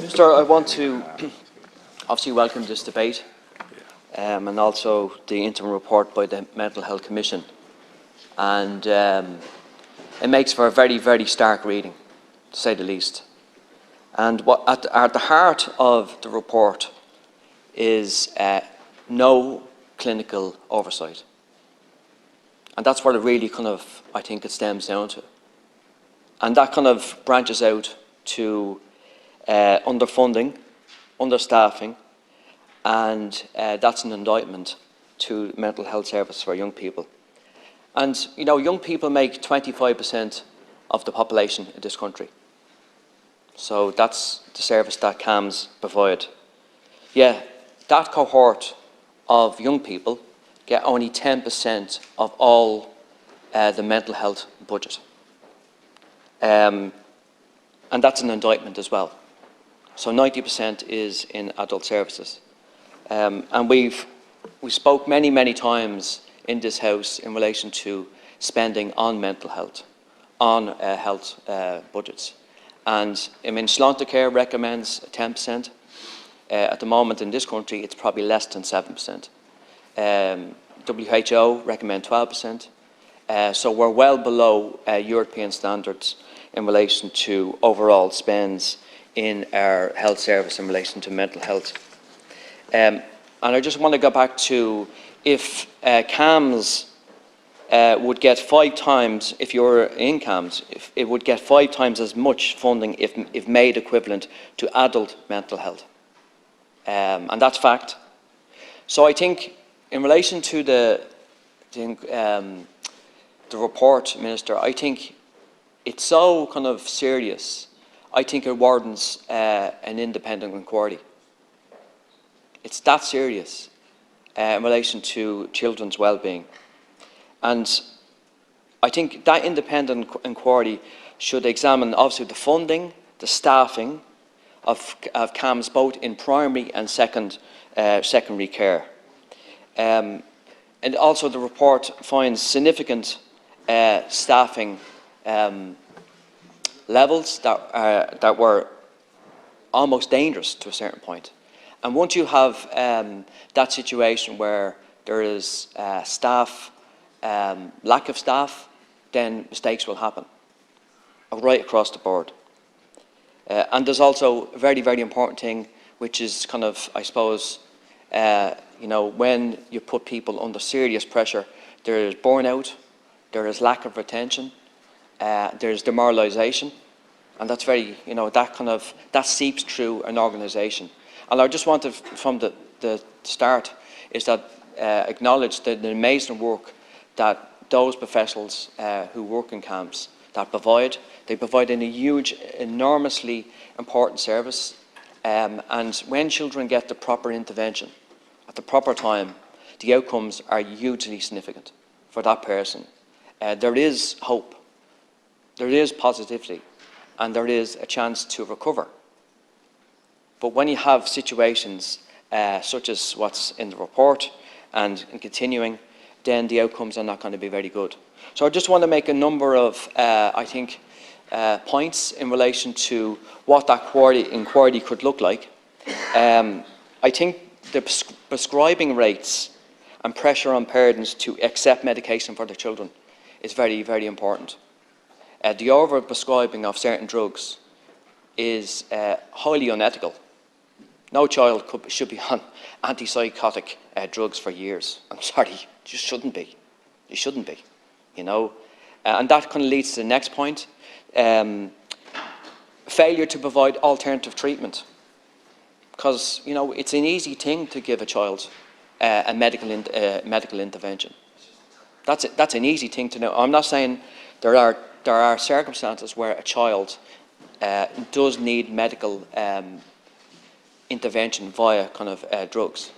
Minister, I want to obviously welcome this debate and also the interim report by the Mental Health Commission. And it makes for a very, very stark reading, to say the least. And what at the heart of the report is no clinical oversight. And that's what it really I think it stems down to. And that branches out to underfunding, understaffing, and that's an indictment to mental health service for young people. And, young people make 25% of the population in this country. So that's the service that CAMHS provide. Yeah, that cohort of young people get only 10% of all the mental health budget. And that's an indictment as well. So 90% is in adult services. And we spoke many, many times in this House in relation to spending on mental health, on health budgets. And Sláintecare recommends 10%. At the moment in this country, it's probably less than 7%. WHO recommend 12%. So we're well below European standards in relation to overall spends in our health service in relation to mental health. And I just want to go back to if CAMHS would get 5 times, if you're in CAMHS, if it would get 5 times as much funding if made equivalent to adult mental health. And that's fact. So I think in relation to the report, Minister, I think it's so serious. I think it warrants an independent inquiry. It's that serious in relation to children's well-being. And I think that independent inquiry should examine obviously the funding, the staffing of CAMHS both in primary and secondary care. And also the report finds significant staffing levels that were almost dangerous to a certain point. And once you have that situation where there is lack of staff, then mistakes will happen right across the board. And there's also a very, very important thing, which is I suppose, when you put people under serious pressure, there is burnout, there is lack of retention, there's demoralisation, and that's very, that seeps through an organisation. And I just wanted from the start is that acknowledge the amazing work that those professionals who work in CAMHS that they provide in a huge, enormously important service. And when children get the proper intervention at the proper time, the outcomes are hugely significant for that person. There is hope, there is positivity, and there is a chance to recover. But when you have situations such as what's in the report and continuing, then the outcomes are not going to be very good. So I just want to make a number of, points in relation to what that inquiry could look like. I think the prescribing rates and pressure on parents to accept medication for their children is very, very important. The over-prescribing of certain drugs is highly unethical. No child should be on antipsychotic drugs for years. I'm sorry, you just shouldn't be. You shouldn't be, And that leads to the next point. Failure to provide alternative treatment. Because, it's an easy thing to give a child a medical intervention. That's an easy thing to know. I'm not saying there are circumstances where a child does need medical intervention via drugs,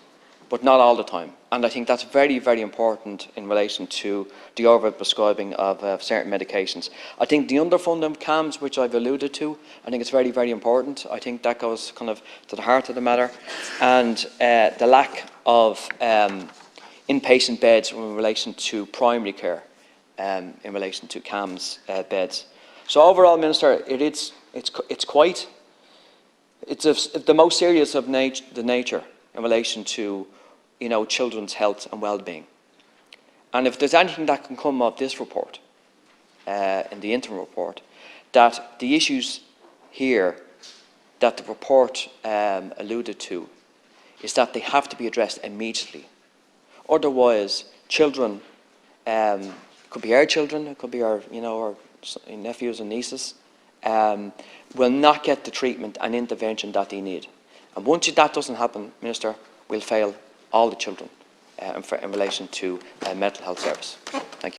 but not all the time. And I think that's very, very important in relation to the over-prescribing of certain medications. I think the underfunding of CAMHS, which I've alluded to, I think it's very, very important. I think that goes to the heart of the matter. And the lack of inpatient beds in relation to primary care, in relation to CAMHS beds. So overall, Minister, it's quite it's the most serious of the nature in relation to, children's health and well-being. And if there's anything that can come of this report, in the interim report, that the issues here that the report alluded to is that they have to be addressed immediately. Otherwise, children, could be our children, it could be our nephews and nieces, will not get the treatment and intervention that they need. And once that doesn't happen, Minister, we'll fail all the children in relation to mental health service. Thank you.